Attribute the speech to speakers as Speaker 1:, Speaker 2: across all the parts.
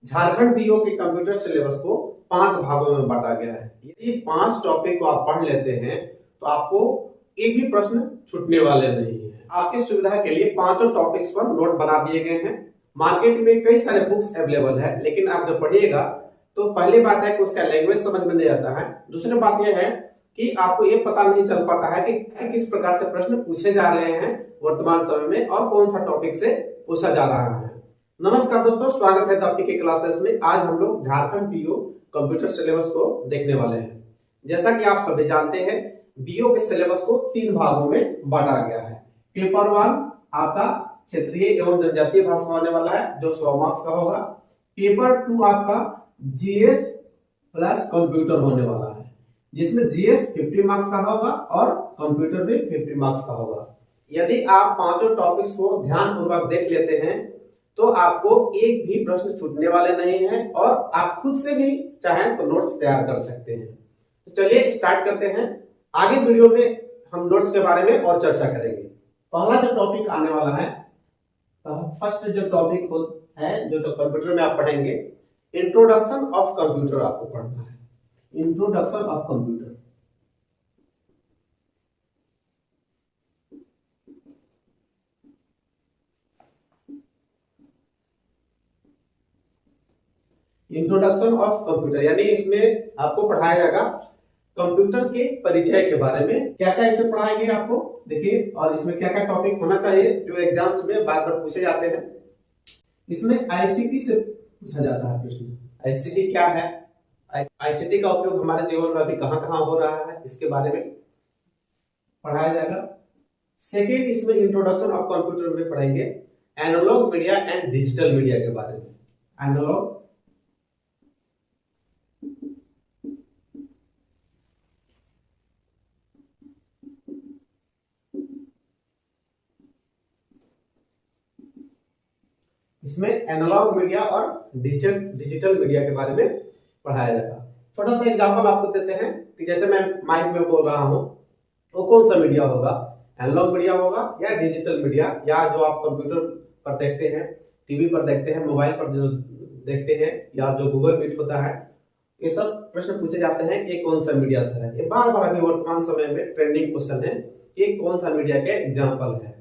Speaker 1: Jharkhand PO के computer syllabus को 5 भागों में बांटा गया है। यदि 5 टॉपिक को आप पढ़ लेते हैं तो आपको एक भी प्रश्न छूटने वाले नहीं है। आपकी सुविधा के लिए 5 टॉपिक्स पर नोट बना दिए गए हैं। मार्केट में कई सारे बुक्स अवेलेबल है, लेकिन आप जब पढ़िएगा तो पहली बात है कि उसका लैंग्वेज समझ में नहीं आता है। दूसरी बात यह है कि आपको ये पता नहीं चल पाता है कि किस प्रकार से प्रश्न पूछे जा रहे हैं वर्तमान समय में और कौन सा टॉपिक से पूछा जा रहा है। नमस्कार दोस्तों, स्वागत है आपके क्लासेस में। आज हम लोग झारखंड पीओ कंप्यूटर सिलेबस को देखने वाले हैं। जैसा कि आप सभी जानते हैं, बीओ के सिलेबस को 3 भागों में बांटा गया है। पेपर 1 आपका क्षेत्रीय एवं जनजातीय भाषा होने वाला है, जो 100 मार्क्स का होगा। पेपर 2 आपका जीएस प्लस कंप्यूटर होने वाला है, जिसमें जीएस 50 मार्क्स का होगा और कंप्यूटर भी 50 मार्क्स का होगा। यदि आप 5 टॉपिक्स को ध्यानपूर्वक देख लेते हैं तो आपको एक भी प्रश्न छूटने वाले नहीं है और आप खुद से भी चाहें तो नोट्स तैयार कर सकते हैं। तो चलिए स्टार्ट करते हैं। आगे वीडियो में हम नोट्स के बारे में और चर्चा करेंगे। पहला जो टॉपिक आने वाला है, फर्स्ट जो टॉपिक है जो तो कंप्यूटर में आप पढ़ेंगे, इंट्रोडक्शन ऑफ कंप्यूटर आपको पढ़ना है। Introduction of computer. Introduction of computer यानी इसमें आपको पढ़ाया जाएगा कंप्यूटर के परिचय के बारे में। क्या क्या इसे पढ़ाएंगे आपको देखिए, और इसमें क्या क्या टॉपिक होना चाहिए जो एग्जाम्स में बार बार पूछे जाते हैं। इसमें आईसीटी से पूछा जाता है प्रश्न। आईसीटी क्या है, आईसीटी का उपयोग हमारे जीवन में अभी कहां कहां हो रहा है, इसके बारे में पढ़ाया जाएगा। सेकेंड, इसमें इंट्रोडक्शन ऑफ कंप्यूटर में पढ़ेंगे analog media and digital media के बारे में। एनालॉग इसमें एनालॉग मीडिया और डिजिटल मीडिया के बारे में पढ़ाया जाएगा। छोटा सा एग्जांपल आपको देते हैं कि जैसे मैं माइक में बोल रहा हूं तो कौन सा मीडिया होगा, एनालॉग मीडिया होगा या डिजिटल मीडिया, या जो आप कंप्यूटर पर देखते हैं, टीवी पर देखते हैं, मोबाइल पर जो देखते हैं, या जो गूगल मीट होता है। ये सब प्रश्न पूछे जाते हैं कि कौन सा मीडिया से है। ये बार बार अभी वर्तमान समय में ट्रेंडिंग क्वेश्चन है कि कौन सा मीडिया के एग्जाम्पल है।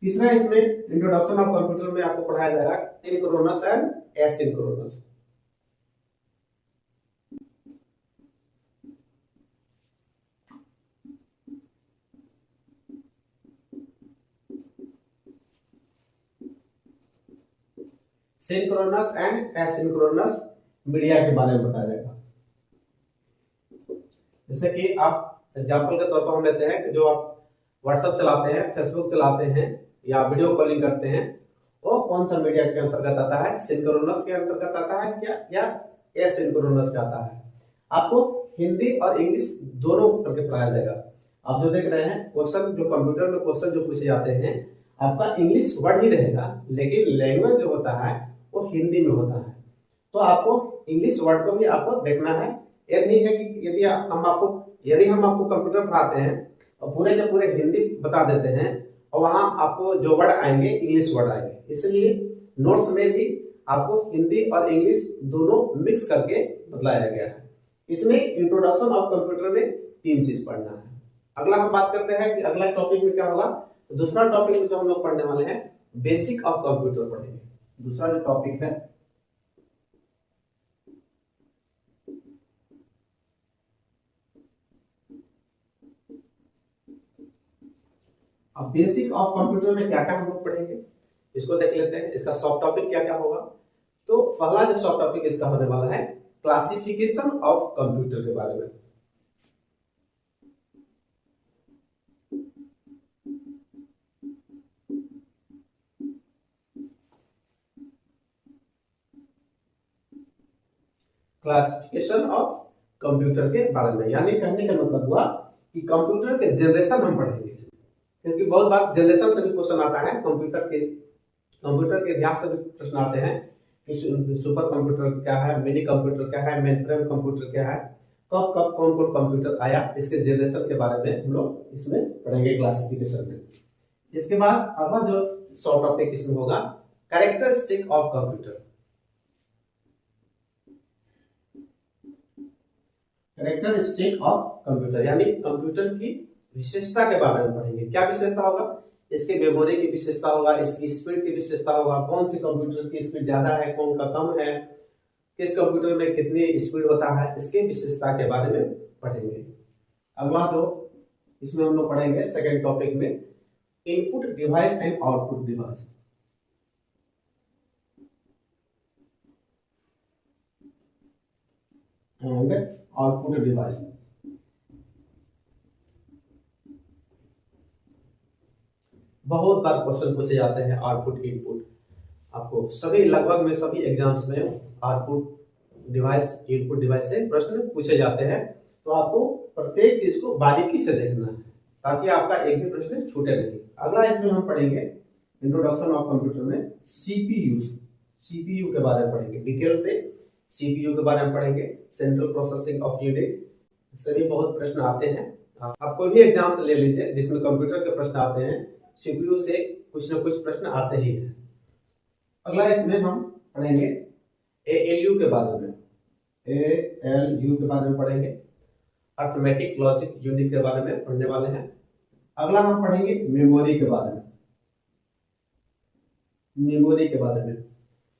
Speaker 1: तीसरा, इसमें इंट्रोडक्शन ऑफ कंप्यूटर में आपको पढ़ाया जाएगा synchronous and asynchronous. Synchronous and asynchronous media के बारे में बताया जाएगा। जैसे कि आप एग्जांपल के तौर पर हम लेते हैं कि जो आप व्हाट्सएप चलाते हैं, फेसबुक चलाते हैं या वीडियो कॉलिंग करते हैं, वो कौन सा मीडिया के अंतर्गत आता है, सिंक्रोनस के अंतर्गत आता है क्या या एसिंक्रोनस का आता है। आपको हिंदी और इंग्लिश दोनों करके पढ़ाया जाएगा। आप जो देख रहे हैं क्वेश्चन, जो कंप्यूटर में क्वेश्चन जो पूछे जाते हैं, आपका इंग्लिश वर्ड ही रहेगा, लेकिन लैंग्वेज जो होता है वो हिंदी में होता है। तो आपको इंग्लिश वर्ड को भी आपको देखना है। यह नहीं है कि यदि हम आपको कंप्यूटर पढ़ाते हैं और पूरे के पूरे हिंदी बता देते हैं और वहां आपको जो वर्ड आएंगे इंग्लिश वर्ड आएंगे। इसलिए नोट्स में भी आपको हिंदी और इंग्लिश दोनों मिक्स करके बतलाया गया है। इसमें इंट्रोडक्शन ऑफ कंप्यूटर में 3 चीज पढ़ना है। अगला हम बात करते हैं कि अगला टॉपिक में क्या होगा। तो दूसरा टॉपिक में जो हम लोग पढ़ने वाले हैं, बेसिक ऑफ कंप्यूटर पढ़ेंगे। दूसरा जो टॉपिक है अब बेसिक ऑफ कंप्यूटर में क्या क्या हम लोग पढ़ेंगे इसको देख लेते हैं। इसका सब टॉपिक क्या क्या होगा। तो पहला जो सब टॉपिक इसका होने वाला है क्लासिफिकेशन ऑफ कंप्यूटर के बारे में। क्लासिफिकेशन ऑफ कंप्यूटर के बारे में, यानी कहने का मतलब हुआ कि कंप्यूटर के जनरेशन हम पढ़ेंगे, क्योंकि बहुत बार जनरेशन से भी क्वेश्चन आता है। कंप्यूटर के इतिहास से भी प्रश्न आते हैं कि सुपर कंप्यूटर क्या है, मिनी कंप्यूटर क्या है, मेन फ्रेम कंप्यूटर क्या है, कब कब कौन कौन कंप्यूटर आया, इसके जनरेशन के बारे में हम लोग इसमें पढ़ेंगे क्लासिफिकेशन में। इसके बाद अगला जो शॉर्ट टॉपिक इसमें होगा characteristic of computer. Characteristic of computer, यानी कंप्यूटर की विशेषता के बारे में पढ़ेंगे। क्या विशेषता होगा? इसके मेमोरी की विशेषता होगा, इसकी स्पीड की विशेषता होगा, कौन सी कंप्यूटर की स्पीड ज्यादा है, कौन का कम है, किस कंप्यूटर में कितनी स्पीड होता है, इसके विशेषता के बारे में पढ़ेंगे। अगला तो इसमें हम लोग पढ़ेंगे सेकेंड टॉपिक में input device and output device. And output device, बहुत बार क्वेश्चन पूछे जाते हैं आउटपुट इनपुट। आपको सभी लगभग में सभी एग्जाम्स में आउटपुट डिवाइस इनपुट डिवाइस से प्रश्न पूछे जाते हैं, तो आपको प्रत्येक चीज को बारीकी से देखना है ताकि आपका एक भी प्रश्न छूटे नहीं। अगला इसमें हम पढ़ेंगे इंट्रोडक्शन ऑफ कंप्यूटर में सीपीयू, सीपीयू के बारे में पढ़ेंगे डिटेल से। सीपीयू के बारे में पढ़ेंगे, सेंट्रल प्रोसेसिंग ऑफ यूनिट, इससे भी बहुत प्रश्न आते हैं। आप कोई भी एग्जाम से ले लीजिए जिसमें कंप्यूटर के प्रश्न आते हैं, सीपीयू से कुछ न कुछ प्रश्न आते ही हैं। अगला इसमें हम पढ़ेंगे एएलयू के बारे में, एएलयू के बारे में पढ़ेंगे, अर्थमेटिक लॉजिक यूनिट के बारे में पढ़ने वाले हैं। अगला हम पढ़ेंगे मेमोरी के बारे में, मेमोरी के बारे में,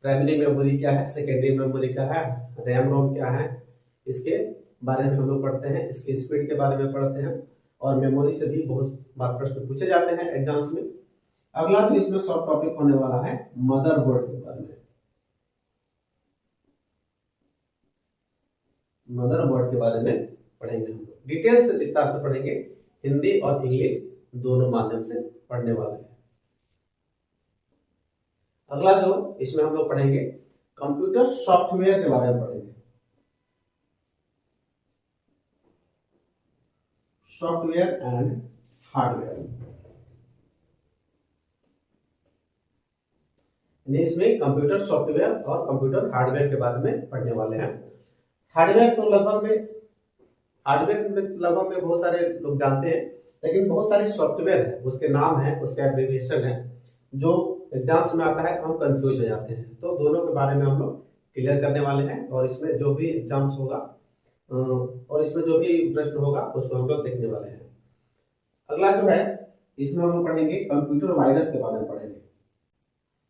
Speaker 1: प्राइमरी मेमोरी क्या है, सेकेंडरी मेमोरी क्या है, रैम रोम क्या है, इसके बारे में हम लोग पढ़ते हैं, इसके स्पीड के बारे में पढ़ते हैं, और मेमोरी से भी बहुत बार प्रश्न पूछे जाते हैं एग्जाम्स में। अगला तो इसमें शॉर्ट टॉपिक होने वाला है मदरबोर्ड के बारे में, मदरबोर्ड के बारे में पढ़ेंगे हम लोग, डिटेल से विस्तार से पढ़ेंगे, हिंदी और इंग्लिश दोनों माध्यम से पढ़ने वाले हैं। अगला जो इसमें हम लोग पढ़ेंगे कंप्यूटर सॉफ्टवेयर के बारे में पढ़ेंगे, सॉफ्टवेयर एंड हार्डवेयर, इसमें कंप्यूटर सॉफ्टवेयर और कंप्यूटर हार्डवेयर के बारे में पढ़ने वाले हैं। हार्डवेयर तो लगभग में बहुत सारे लोग जानते हैं, लेकिन बहुत सारे सॉफ्टवेयर है, उसके नाम है, उसके एब्रिविएशन है, जो एग्जाम्स में आता है तो हम कंफ्यूज हो जाते हैं। तो दोनों के बारे में हम लोग क्लियर करने वाले हैं, और इसमें जो भी एग्जाम्स होगा और इसमें जो भी प्रश्न होगा उसको हम लोग देखने वाले हैं। अगला जो है इसमें हम लोग पढ़ेंगे कंप्यूटर वायरस के बारे में पढ़ेंगे,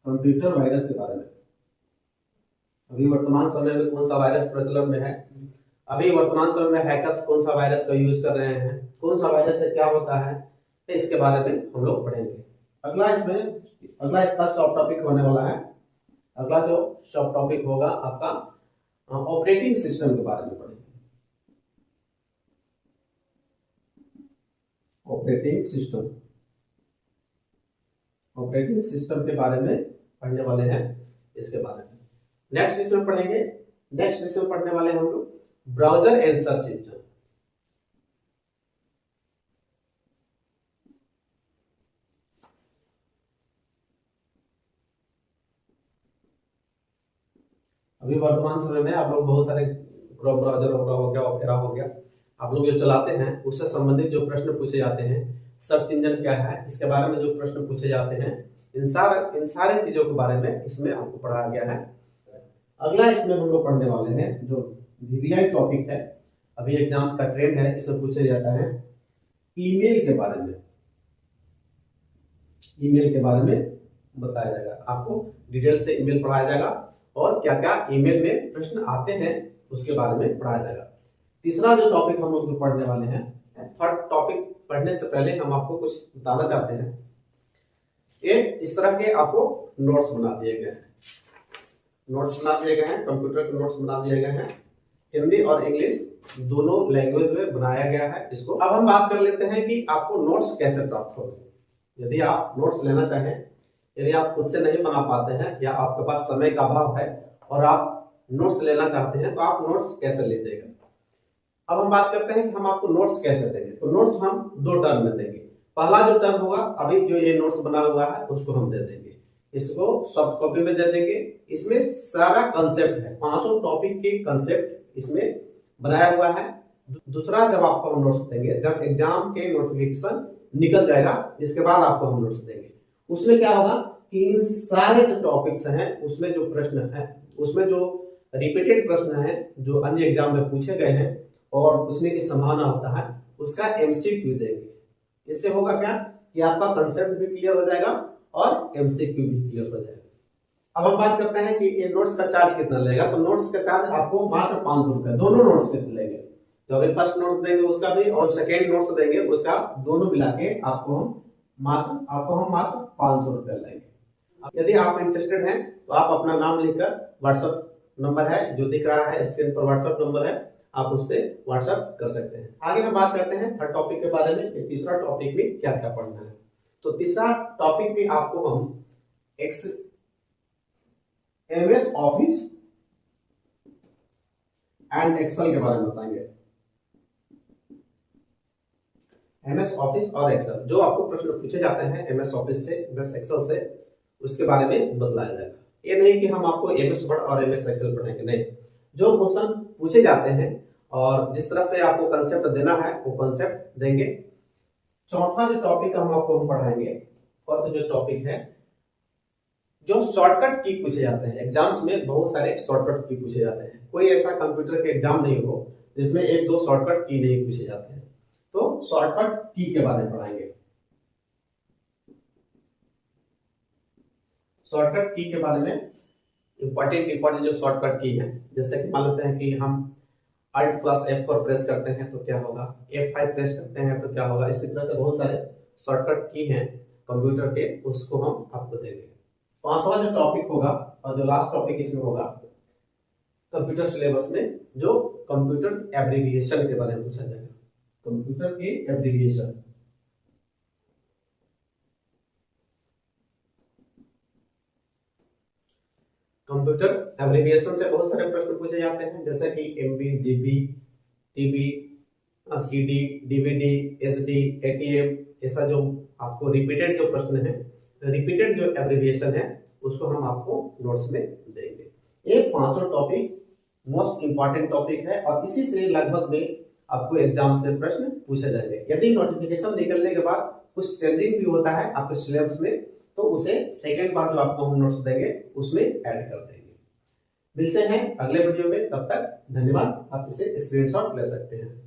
Speaker 1: कंप्यूटर वायरस के बारे में। अभी वर्तमान समय में कौन सा वायरस प्रचलन में है, अभी वर्तमान समय में हैकर्स कौन सा वायरस का यूज कर रहे हैं, कौन सा वायरस से क्या होता है, तो इसके बारे में हम लोग पढ़ेंगे। अगला इसका सब टॉपिक होने वाला है, अगला जो सब टॉपिक होगा आपका ऑपरेटिंग सिस्टम के बारे में पढ़ेंगे, ऑपरेटिंग सिस्टम के बारे में पढ़ने वाले हैं, इसके बारे में। नेक्स्ट इसमें पढ़ने वाले हैं हम लोग ब्राउजर एंड सर्च इंजन। अभी वर्तमान समय में आप लोग बहुत सारे क्रोम ब्राउजर हो गया, ओपेरा हो गया, आप लोग जो चलाते हैं उससे संबंधित जो प्रश्न पूछे जाते हैं, सर्च इंजन क्या है, इसके बारे में जो प्रश्न पूछे जाते हैं, इन सारे चीजों के बारे में इसमें आपको पढ़ाया गया है। अगला इसमें हम लोग पढ़ने वाले हैं जो वीवीआई टॉपिक है, अभी एग्जाम्स का ट्रेंड है, इसमें पूछा जाता है ईमेल के बारे में, ईमेल के बारे में बताया जाएगा, आपको डिटेल से ईमेल पढ़ाया जाएगा और क्या क्या ईमेल में प्रश्न आते हैं उसके बारे में पढ़ाया जाएगा। तीसरा जो टॉपिक हम लोग पढ़ने वाले हैं, थर्ड टॉपिक पढ़ने से पहले हम आपको कुछ बताना चाहते हैं। एक इस तरह के आपको नोट्स बना दिए गए हैं, कंप्यूटर के नोट्स बना दिए गए हैं, हिंदी और इंग्लिश दोनों लैंग्वेज में बनाया गया है इसको। अब हम बात कर लेते हैं कि आपको नोट्स कैसे प्राप्त होंगे। यदि आप नोट्स लेना चाहें, यदि आप खुद से नहीं बना पाते हैं या आपके पास समय का अभाव है और आप नोट्स लेना चाहते हैं, तो आप नोट्स कैसे लीजिएगा। अब हम बात करते हैं कि हम आपको नोट्स कैसे देंगे। तो नोट्स हम दो टर्म में देंगे। पहला जो टर्म होगा, अभी जो ये नोट्स बना हुआ है उसको हम दे देंगे, इसको सॉफ्ट कॉपी में दे देंगे। इसमें सारा कंसेप्ट है, 500 टॉपिक के कंसेप्ट इसमें बनाया हुआ है। दूसरा, जब आपको हम नोट्स देंगे, जब एग्जाम के नोटिफिकेशन निकल जाएगा, इसके बाद आपको हम नोट्स देंगे, उसमें क्या होगा कि इन सारे जो टॉपिक्स हैं उसमें जो प्रश्न है, उसमें जो रिपीटेड प्रश्न है जो अन्य एग्जाम में पूछे गए हैं और पूछने की संभावना होता है उसका एमसीक्यू देंगे। इससे होगा क्या कि आपका कंसेप्ट भी क्लियर हो जाएगा और एमसीक्यू भी क्लियर हो जाएगा। अब हम बात करते हैं कि ये नोट्स का चार्ज कितना लगेगा। तो नोट्स का चार्ज आपको मात्र 500 रुपए, दोनों नोट्स के लेंगे। तो अगर फर्स्ट नोट देंगे उसका भी और सेकेंड नोट्स देंगे उसका, दोनों मिला के आपको हम मात्र 500 रुपए लेंगे। यदि आप इंटरेस्टेड हैं तो आप अपना नाम लिखकर व्हाट्सएप नंबर है जो दिख रहा है स्क्रीन पर, व्हाट्सएप नंबर है, आप उस पर व्हाट्सएप कर सकते हैं। आगे हम बात करते हैं थर्ड टॉपिक के बारे में। तीसरा टॉपिक में क्या क्या पढ़ना है। तो तीसरा टॉपिक में आपको हम एमएस ऑफिस एंड एक्सेल के बारे में बताएंगे। एमएस ऑफिस और एक्सेल जो आपको प्रश्न पूछे जाते हैं एमएस ऑफिस से, एमएस एक्सेल से, उसके बारे में बतलाया जाएगा। ये नहीं कि हम आपको एमएस वर्ड और एमएस एक्सेल पढ़ाएंगे, नहीं। जो क्वेश्चन पूछे जाते हैं और जिस तरह से आपको कंसेप्ट देना है वो कंसेप्ट देंगे। चौथा जो टॉपिक हम पढ़ाएंगे और जो टॉपिक है जो शॉर्टकट की पूछे जाते हैं। एग्जाम्स में बहुत सारे शॉर्टकट की पूछे जाते हैं, कोई ऐसा कंप्यूटर के एग्जाम नहीं हो जिसमें एक दो शॉर्टकट की नहीं पूछे जाते हैं। तो शॉर्टकट की के बारे में पढ़ाएंगे। शॉर्टकट की के बारे में इंपॉर्टेंट जो शॉर्टकट की है, जैसे कि मान लेते हैं कि हम Alt प्लस F4 प्रेस करते हैं तो क्या होगा, F5 प्रेस करते हैं तो क्या होगा। इसी तरह से बहुत सारे शॉर्टकट की हैं कंप्यूटर के, उसको हम आपको देंगे। पांचवा जो टॉपिक होगा और जो लास्ट टॉपिक इसमें होगा कंप्यूटर सिलेबस में, जो कंप्यूटर एब्रिविएशन के बारे में पूछा जाएगा। कंप्यूटर के एब्रिविएशन, कंप्यूटर एब्रिविएशन से बहुत सारे प्रश्न पूछे जाते हैं, जैसे कि MB, GB, TB, CD, DVD, SD, ATM, ऐसा जो आपको रिपीटेड जो प्रश्न है, रिपीटेड जो एब्रिविएशन है उसको हम आपको नोट्स में देंगे। ये पांचों टॉपिक मोस्ट इंपॉर्टेंट टॉपिक है और इसी से लगभग में आपको एग्जाम से प्रश्न पूछे जाएंगे। यदि नोटिफिकेशन निकलने के बाद कुछ चेंजिंग भी होता है आपके सिलेबस में तो उसे सेकेंड बार जो आपको हम नोट्स देंगे उसमें ऐड कर देंगे। मिलते हैं अगले वीडियो में, तब तक धन्यवाद। आप इसे स्क्रीनशॉट ले सकते हैं।